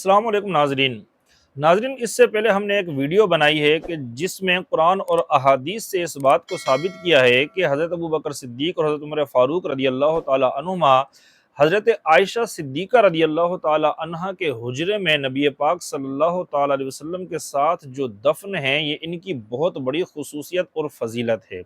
السلام علیکم ناظرین، اس سے پہلے ہم نے ایک ویڈیو بنائی ہے کہ جس میں قرآن اور احادیث سے اس بات کو ثابت کیا ہے کہ حضرت ابوبکر صدیق اور حضرت عمر فاروق رضی اللہ تعالی عنہما حضرت عائشہ صدیقہ رضی اللہ تعالی عنہا کے حجرے میں نبی پاک صلی اللہ تعالی علیہ وسلم کے ساتھ جو دفن ہیں یہ ان کی بہت بڑی خصوصیت اور فضیلت ہے۔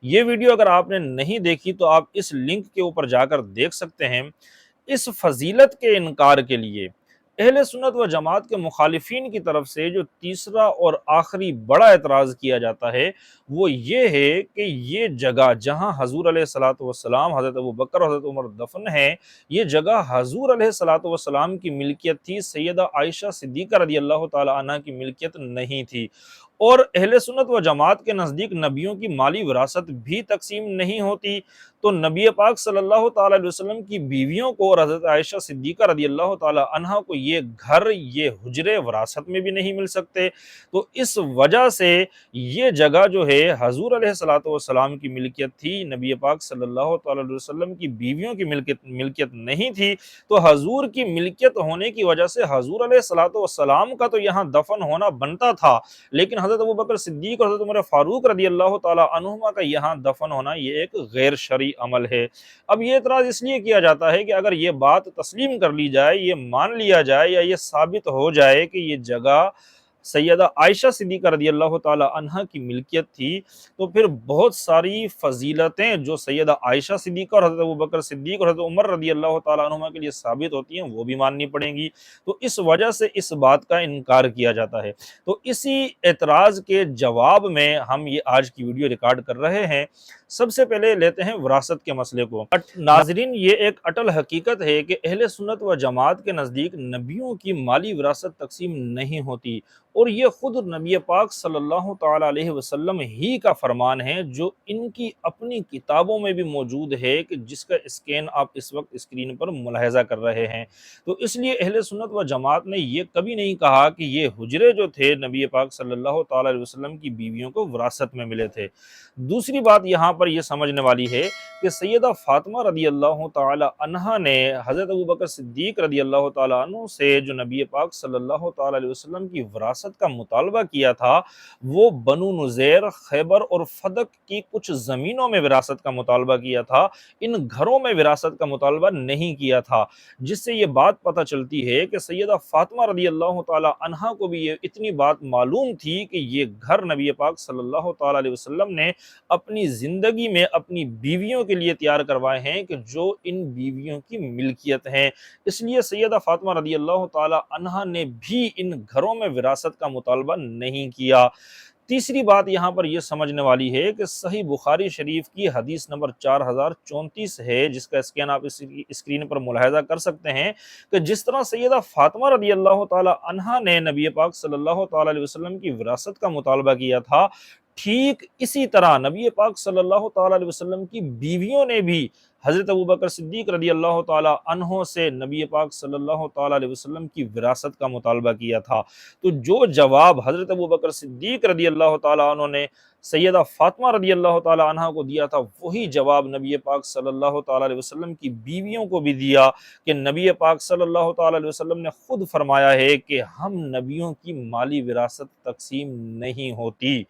یہ ویڈیو اگر آپ نے نہیں دیکھی تو آپ اس لنک کے اوپر جا کر دیکھ سکتے ہیں۔ اس فضیلت کے انکار کے لیے اہل سنت و جماعت کے مخالفین کی طرف سے جو تیسرا اور آخری بڑا اعتراض کیا جاتا ہے وہ یہ ہے کہ یہ جگہ جہاں حضور علیہ الصلوۃ والسلام، حضرت ابوبکر اور حضرت عمر دفن ہیں، یہ جگہ حضور علیہ الصلوۃ والسلام کی ملکیت تھی، سیدہ عائشہ صدیقہ رضی اللہ تعالی عنہا کی ملکیت نہیں تھی۔ اور اہل سنت و جماعت کے نزدیک نبیوں کی مالی وراثت بھی تقسیم نہیں ہوتی، تو نبی پاک صلی اللہ تعالی علیہ وسلم کی بیویوں کو اور حضرت عائشہ صدیقہ رضی اللہ تعالی عنہا کو یہ گھر، یہ حجرے وراثت میں بھی نہیں مل سکتے۔ تو اس وجہ سے یہ جگہ جو ہے حضور علیہ الصلوۃ والسلام کی ملکیت تھی، نبی پاک صلی اللہ تعالی علیہ وسلم کی بیویوں کی ملکیت نہیں تھی۔ تو حضور کی ملکیت ہونے کی وجہ سے حضور علیہ الصلوۃ والسلام کا تو یہاں دفن ہونا بنتا تھا، لیکن حضرت ابوبکر صدیق اور حضرت عمر فاروق رضی اللہ تعالی عنہما کا یہاں دفن ہونا یہ ایک غیر شرعی عمل ہے۔ اب یہ اعتراض اس لیے کیا جاتا ہے کہ اگر یہ بات تسلیم کر لی جائے، یہ مان لیا جائے یا یہ ثابت ہو جائے کہ یہ جگہ سیدہ عائشہ صدیقہ رضی اللہ تعالی عنہا کی ملکیت تھی، تو پھر بہت ساری فضیلتیں جو سیدہ عائشہ صدیقہ اور حضرت ابوبکر صدیق اور حضرت عمر رضی اللہ تعالی عنہما کے لیے ثابت ہوتی ہیں وہ بھی ماننی پڑیں گی۔ تو اس وجہ سے اس بات کا انکار کیا جاتا ہے۔ تو اسی اعتراض کے جواب میں ہم یہ آج کی ویڈیو ریکارڈ کر رہے ہیں۔ سب سے پہلے لیتے ہیں وراثت کے مسئلے کو۔ ناظرین، یہ ایک اٹل حقیقت ہے کہ اہل سنت و جماعت کے نزدیک نبیوں کی مالی وراثت تقسیم نہیں ہوتی، اور یہ خود نبی پاک صلی اللہ تعالی علیہ وسلم ہی کا فرمان ہے جو ان کی اپنی کتابوں میں بھی موجود ہے، کہ جس کا اسکین آپ اس وقت اسکرین پر ملاحظہ کر رہے ہیں۔ تو اس لیے اہل سنت و جماعت نے یہ کبھی نہیں کہا کہ یہ حجرے جو تھے نبی پاک صلی اللہ تعالی علیہ وسلم کی بیویوں کو وراثت میں ملے تھے۔ دوسری بات یہاں پر یہ سمجھنے والی ہے کہ سیدہ فاطمہ رضی اللہ تعالی عنہا نے حضرت ابوبکر صدیق رضی اللہ تعالی عنہ سے جو نبی پاک صلی اللہ تعالی علیہ وسلم کی وراثت کا مطالبہ کیا تھا، وہ بنو نذیر، خیبر اور فدق کی کچھ زمینوں میں وراثت کا مطالبہ کیا تھا، ان گھروں میں وراثت کا مطالبہ نہیں کیا تھا، جس سے یہ بات پتہ چلتی ہے کہ سیدہ فاطمہ رضی اللہ تعالی عنہا کو بھی یہ اتنی بات معلوم تھی کہ یہ گھر نبی پاک صلی اللہ تعالی علیہ وسلم نے اپنی زندگی میں اپنی بیویوں کے لیے تیار کروائے ہیں، کہ جو ان بیویوں کی ملکیت ہیں۔ اس لیے سیدہ فاطمہ رضی اللہ تعالی عنہا نے بھی ان گھروں میں وراثت کا مطالبہ نہیں کیا۔ تیسری بات یہاں پر یہ سمجھنے والی ہے کہ صحیح بخاری شریف کی حدیث نمبر 4034 ہے، جس کا اسکین آپ اس اسکرین پر ملاحظہ کر سکتے ہیں، کہ جس طرح سیدہ فاطمہ رضی اللہ تعالی عنہا نے نبی پاک صلی اللہ تعالی علیہ وسلم کی وراثت کا مطالبہ کیا تھا، ٹھیک اسی طرح نبی پاک صلی اللہ تعالی علیہ وسلم کی بیویوں نے بھی حضرت ابوبکر صدیق رضی اللہ تعالی عنہ سے نبی پاک صلی اللہ تعالی علیہ وسلم کی وراثت کا مطالبہ کیا تھا۔ تو جو جواب حضرت ابوبکر صدیق رضی اللہ تعالی عنہ نے سیدہ فاطمہ رضی اللہ تعالی عنہ کو دیا تھا، وہی جواب نبی پاک صلی اللہ تعالی علیہ وسلم کی بیویوں کو بھی دیا، کہ نبی پاک صلی اللہ تعالی علیہ وسلم نے خود فرمایا ہے کہ ہم نبیوں کی مالی وراثت تقسیم نہیں ہوتی۔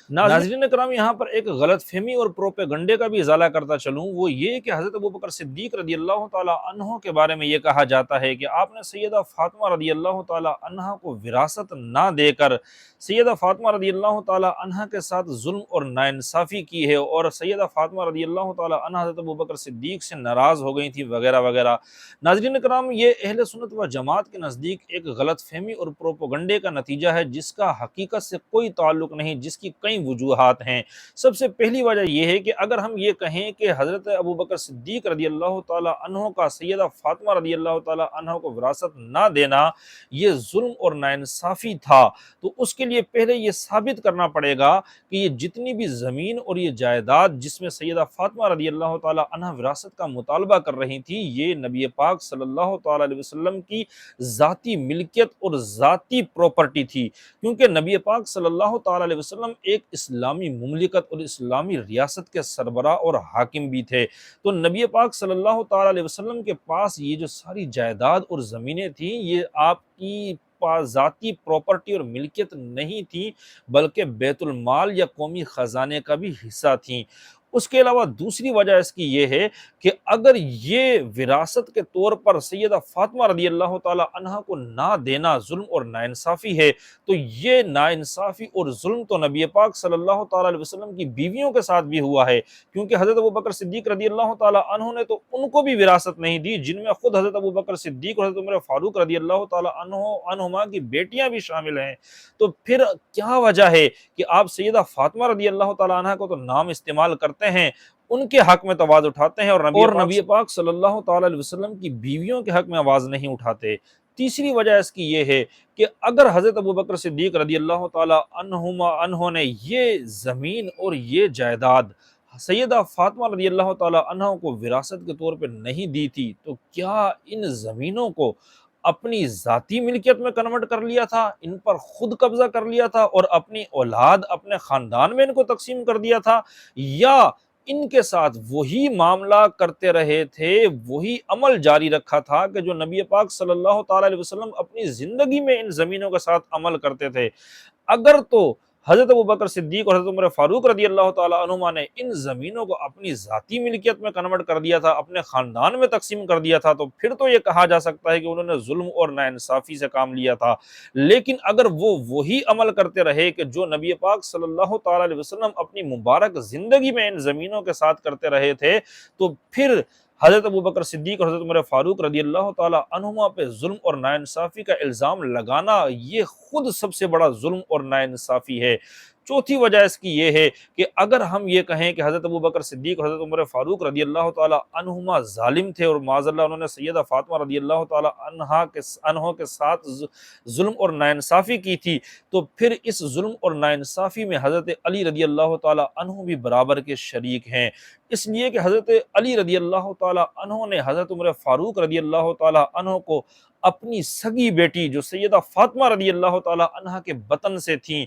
ناظرین کرام، یہاں پر ایک غلط فہمی اور پروپیگنڈے کا بھی ازالہ کرتا چلوں، وہ یہ کہ حضرت ابوبکر صدیق رضی اللہ تعالی عنہ کے بارے میں یہ کہا جاتا ہے کہ آپ نے سیدہ فاطمہ رضی اللہ تعالی عنہ کو وراثت نہ دے کر سیدہ فاطمہ رضی اللہ تعالی عنہ کے ساتھ ظلم اور ناانصافی کی ہے، اور سیدہ فاطمہ رضی اللہ تعالی عنہ حضرت ابوبکر صدیق سے ناراض ہو گئی تھی وغیرہ وغیرہ۔ ناظرین کرام، یہ اہل سنت و جماعت کے نزدیک ایک غلط فہمی اور پروپیگنڈے کا نتیجہ ہے، جس کا حقیقت سے کوئی تعلق نہیں، جس کی کئی وجوہات ہیں۔ سب سے پہلی وجہ یہ ہے کہ اگر ہم یہ کہیں کہ حضرت ابوبکر صدیق رضی اللہ تعالی عنہ کا سیدہ فاطمہ رضی اللہ تعالی عنہ کو وراثت نہ دینا یہ ظلم اور ناانصافی تھا، تو اس کے لیے پہلے یہ ثابت کرنا پڑے گا کہ یہ جتنی بھی زمین اور یہ جائیداد جس میں سیدہ فاطمہ رضی اللہ تعالی عنہ وراثت کا مطالبہ کر رہی تھی، یہ نبی پاک صلی اللہ تعالی علیہ وسلم کی ذاتی ملکیت اور ذاتی پراپرٹی تھی، کیونکہ نبی پاک صلی اللہ تعالی علیہ وسلم ایک اسلامی مملکت اور اسلامی ریاست کے سربراہ اور حاکم بھی تھے۔ تو نبی پاک صلی اللہ تعالیٰ علیہ وسلم کے پاس یہ جو ساری جائیداد اور زمینیں تھیں یہ آپ کی ذاتی پراپرٹی اور ملکیت نہیں تھی، بلکہ بیت المال یا قومی خزانے کا بھی حصہ تھیں۔ اس کے علاوہ دوسری وجہ اس کی یہ ہے کہ اگر یہ وراثت کے طور پر سیدہ فاطمہ رضی اللہ تعالی عنہا کو نہ دینا ظلم اور ناانصافی ہے، تو یہ ناانصافی اور ظلم تو نبی پاک صلی اللہ تعالی علیہ وسلم کی بیویوں کے ساتھ بھی ہوا ہے، کیونکہ حضرت ابوبکر صدیق رضی اللہ تعالی عنہ نے تو ان کو بھی وراثت نہیں دی، جن میں خود حضرت ابوبکر صدیق اور حضرت عمر فاروق رضی اللہ تعالی عنہما کی بیٹیاں بھی شامل ہیں۔ تو پھر کیا وجہ ہے کہ آپ سیدہ فاطمہ رضی اللہ تعالی عنہا کو تو نام استعمال کرتے ہیں، ان کے حق میں تو آواز اٹھاتے ہیں، اور نبی پاک صلی اللہ تعالی علیہ وسلم کی بیویوں کے حق میں آواز نہیں اٹھاتے؟ تیسری وجہ اس کی یہ ہے کہ اگر حضرت ابوبکر صدیق رضی اللہ تعالی عنہ نے یہ زمین اور یہ جائیداد سیدہ فاطمہ رضی اللہ تعالی عنہ کو وراثت کے طور پہ نہیں دی تھی، تو کیا ان زمینوں کو اپنی ذاتی ملکیت میں کنورٹ کر لیا تھا، ان پر خود قبضہ کر لیا تھا اور اپنی اولاد اپنے خاندان میں ان کو تقسیم کر دیا تھا، یا ان کے ساتھ وہی معاملہ کرتے رہے تھے، وہی عمل جاری رکھا تھا کہ جو نبی پاک صلی اللہ تعالی علیہ وسلم اپنی زندگی میں ان زمینوں کے ساتھ عمل کرتے تھے؟ اگر تو حضرت ابوبکر صدیق اور حضرت عمر فاروق رضی اللہ تعالی عنہما نے ان زمینوں کو اپنی ذاتی ملکیت میں کنورٹ کر دیا تھا، اپنے خاندان میں تقسیم کر دیا تھا، تو پھر تو یہ کہا جا سکتا ہے کہ انہوں نے ظلم اور ناانصافی سے کام لیا تھا۔ لیکن اگر وہ وہی عمل کرتے رہے کہ جو نبی پاک صلی اللہ تعالی علیہ وسلم اپنی مبارک زندگی میں ان زمینوں کے ساتھ کرتے رہے تھے، تو پھر حضرت ابوبکر صدیق اور حضرت عمر فاروق رضی اللہ تعالی عنہما پہ ظلم اور ناانصافی کا الزام لگانا یہ خود سب سے بڑا ظلم اور ناانصافی ہے۔ چوتھی وجہ اس کی یہ ہے کہ اگر ہم یہ کہیں کہ حضرت ابوبکر صدیق اور حضرت عمر فاروق رضی اللہ تعالی عنہما ظالم تھے اور معاذ اللہ انہوں نے سیدہ فاطمہ رضی اللہ تعالی عنہا کے ساتھ ظلم اور ناانصافی کی تھی، تو پھر اس ظلم اور ناانصافی میں حضرت علی رضی اللہ تعالی عنہ بھی برابر کے شریک ہیں، اس لیے کہ حضرت علی رضی اللہ تعالی عنہ نے حضرت عمر فاروق رضی اللہ تعالی عنہ کو اپنی سگی بیٹی جو سیدہ فاطمہ رضی اللہ تعالی عنہ کے بطن سے تھیں،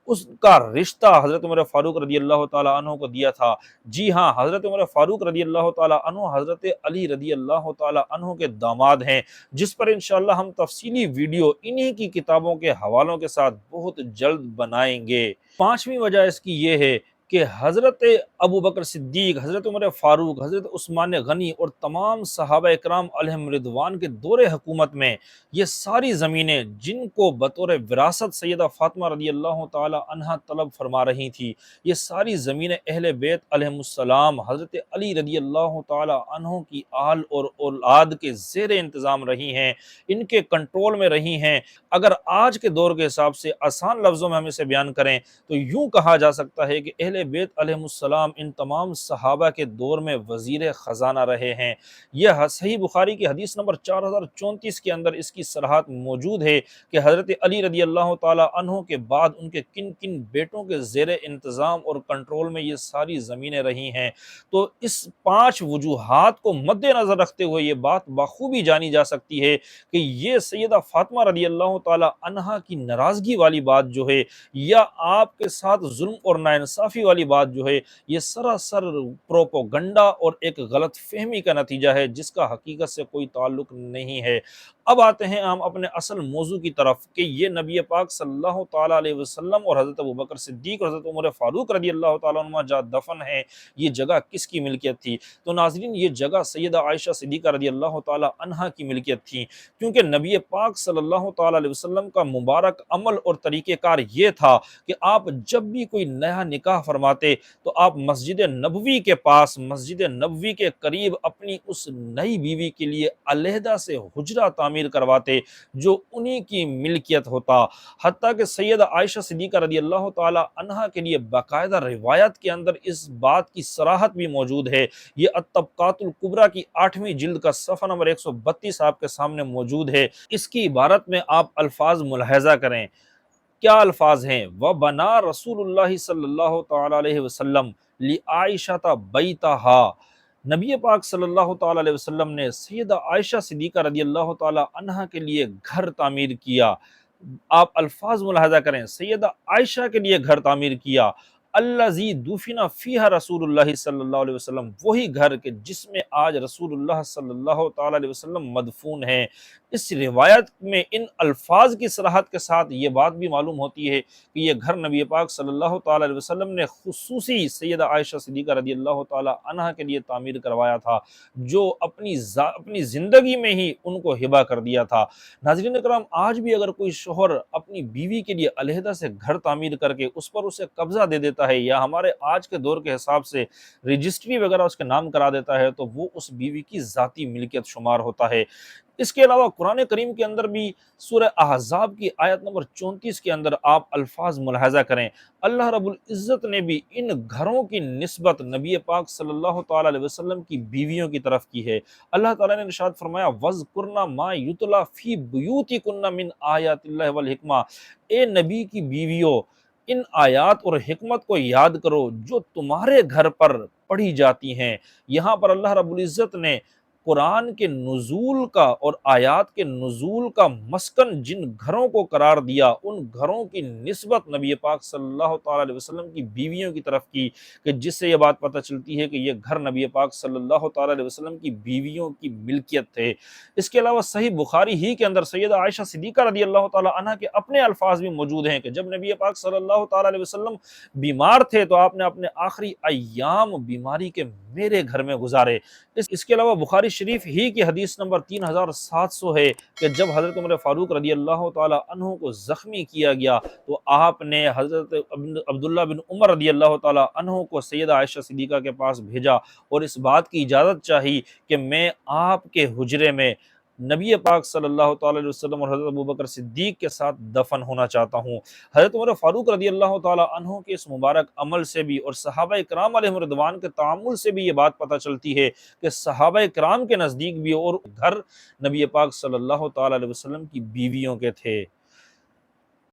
اس کا رشتہ حضرت عمر فاروق رضی اللہ تعالی عنہ کو دیا تھا۔ جی ہاں، حضرت عمر فاروق رضی اللہ تعالی عنہ حضرت علی رضی اللہ تعالی عنہ کے داماد ہیں، جس پر انشاءاللہ ہم تفصیلی ویڈیو انہی کی کتابوں کے حوالوں کے ساتھ بہت جلد بنائیں گے۔ پانچویں وجہ اس کی یہ ہے کہ حضرت ابوبکر صدیق، حضرت عمر فاروق، حضرت عثمان غنی اور تمام صحابہ اکرام علیہم رضوان کے دور حکومت میں یہ ساری زمینیں جن کو بطور وراثت سیدہ فاطمہ رضی اللہ تعالی عنہا طلب فرما رہی تھی، یہ ساری زمینیں اہل بیت علیہم السلام حضرت علی رضی اللہ تعالی عنہ کی آل اور اولاد کے زیر انتظام رہی ہیں، ان کے کنٹرول میں رہی ہیں۔ اگر آج کے دور کے حساب سے آسان لفظوں میں ہم اسے بیان کریں تو یوں کہا جا سکتا ہے کہ اہل بیت علیہم السلام ان تمام صحابہ کے دور میں وزیر خزانہ رہے ہیں۔ یہ صحیح بخاری کی حدیث نمبر 4034 کے اندر اس کی صراحت موجود ہے کہ حضرت علی رضی اللہ تعالی عنہ کے بعد ان کے کن کن بیٹوں کے زیر انتظام اور کنٹرول میں یہ ساری زمینیں رہی ہیں۔ تو اس 5 وجوہات کو مد نظر رکھتے ہوئے یہ بات بخوبی جانی جا سکتی ہے کہ یہ سیدہ فاطمہ رضی اللہ تعالی عنہا کی ناراضگی والی بات جو ہے، یا آپ کے ساتھ ظلم اور ناانصافی والی بات جو ہے، یہ سراسر پروپوگنڈا اور ایک غلط فہمی کا نتیجہ ہے جس کا حقیقت سے کوئی تعلق نہیں ہے۔ اب آتے ہیں ہم اپنے اصل موضوع کی طرف کہ یہ نبی پاک صلی اللہ تعالی علیہ وسلم اور حضرت ابوبکر صدیق اور حضرت عمر فاروق رضی اللہ تعالی عنہ جہاں دفن ہیں، یہ جگہ کس کی ملکیت تھی؟ تو ناظرین، یہ جگہ سیدہ عائشہ صدیقہ رضی اللہ تعالی عنہا کی ملکیت تھی، کیونکہ نبی پاک صلی اللہ تعالی علیہ وسلم کا مبارک عمل اور طریقہ کار یہ تھا کہ آپ جب بھی کوئی نیا نکاح فرماتے تو آپ مسجد نبوی کے پاس، مسجد نبوی کے قریب اپنی اس نئی بیوی کے لیے علیحدہ سے حجرہ تعمیر کرواتے جو انہی کی ملکیت ہوتا۔ حتیٰ کہ سیدہ عائشہ صدیقہ رضی اللہ تعالی عنہا کے لیے باقاعدہ روایت کے اندر اس بات کی صراحت بھی موجود ہے۔ یہ الطبقات الکبریٰ کی 8ویں جلد کا صفحہ نمبر 132 آپ کے سامنے موجود ہے۔ اس کی عبارت میں آپ الفاظ ملاحظہ کریں، کیا الفاظ ہیں؟ وَبَنَا رسول اللہ صلی اللہ تعالی علیہ وسلم لعائشہ بیتہا، نبی پاک صلی اللہ تعالی علیہ وسلم نے سیدہ عائشہ صدیقہ رضی اللہ تعالی عنہا کے لیے گھر تعمیر کیا۔ آپ الفاظ ملاحظہ کریں، سیدہ عائشہ کے لیے گھر تعمیر کیا۔ الذی دفن فیہا رسول اللہ صلی اللہ علیہ وسلم، وہی گھر کہ جس میں آج رسول اللہ صلی اللہ تعالی علیہ وسلم مدفون ہیں۔ اس روایت میں ان الفاظ کی صراحت کے ساتھ یہ بات بھی معلوم ہوتی ہے کہ یہ گھر نبی پاک صلی اللہ تعالی علیہ وسلم نے خصوصی سیدہ عائشہ صدیقہ رضی اللہ تعالی عنہا کے لیے تعمیر کروایا تھا، جو اپنی زندگی میں ہی ان کو ہبہ کر دیا تھا۔ ناظرین کرام، آج بھی اگر کوئی شوہر اپنی بیوی کے لیے علیحدہ سے گھر تعمیر کر کے اس پر اسے قبضہ دے دیتا ہے، یا ہمارے آج کے دور کے حساب سے رجسٹری وغیرہ اس کے نام کرا دیتا ہے، تو وہ اس بیوی کی ذاتی ملکیت شمار ہوتا ہے۔ اس کے علاوہ قرآن کریم کے اندر بھی سورہ احزاب کی آیت نمبر 34 کے اندر آپ الفاظ ملاحظہ کریں، اللہ رب العزت نے بھی ان گھروں کی نسبت نبی پاک صلی اللہ تعالی علیہ وسلم کی بیویوں کی طرف کی ہے۔ اللہ تعالیٰ نے ارشاد فرمایا وَاذْكُرْنَ مَا يُتْلَى فِي بُيُوتِكُنَّ مِنْ آیَاتِ اللَّهِ وَالْحِکْمَةِ، اے نبی کی بیویوں، ان آیات اور حکمت کو یاد کرو جو تمہارے گھر پر پڑھی جاتی ہیں۔ یہاں پر اللہ رب العزت نے قرآن کے نزول کا اور آیات کے نزول کا مسکن جن گھروں کو قرار دیا، ان گھروں کی نسبت نبی پاک صلی اللہ تعالی علیہ وسلم کی بیویوں کی طرف کی، کہ جس سے یہ بات پتہ چلتی ہے کہ یہ گھر نبی پاک صلی اللہ تعالی علیہ وسلم کی بیویوں کی ملکیت تھے۔ اس کے علاوہ صحیح بخاری ہی کے اندر سیدہ عائشہ صدیقہ رضی اللہ تعالی عنہا کے اپنے الفاظ بھی موجود ہیں کہ جب نبی پاک صلی اللہ تعالی علیہ وسلم بیمار تھے تو آپ نے اپنے آخری ایام بیماری کے میرے گھر میں گزارے۔ اس کے علاوہ بخاری شریف ہی کی حدیث نمبر 3700 ہے کہ جب حضرت عمر فاروق رضی اللہ تعالی عنہ کو زخمی کیا گیا تو آپ نے حضرت عبداللہ بن عمر رضی اللہ تعالی عنہ کو سیدہ عائشہ صدیقہ کے پاس بھیجا اور اس بات کی اجازت چاہی کہ میں آپ کے حجرے میں نبی پاک صلی اللہ تعالی علیہ وسلم اور حضرت ابوبکر صدیق کے ساتھ دفن ہونا چاہتا ہوں۔ حضرت عمر فاروق رضی اللہ تعالی عنہ کے اس مبارک عمل سے بھی اور صحابہ کرام علیہم رضوان کے تعامل سے بھی یہ بات پتہ چلتی ہے کہ صحابہ کرام کے نزدیک بھی اور گھر نبی پاک صلی اللہ تعالی علیہ وسلم کی بیویوں کے تھے۔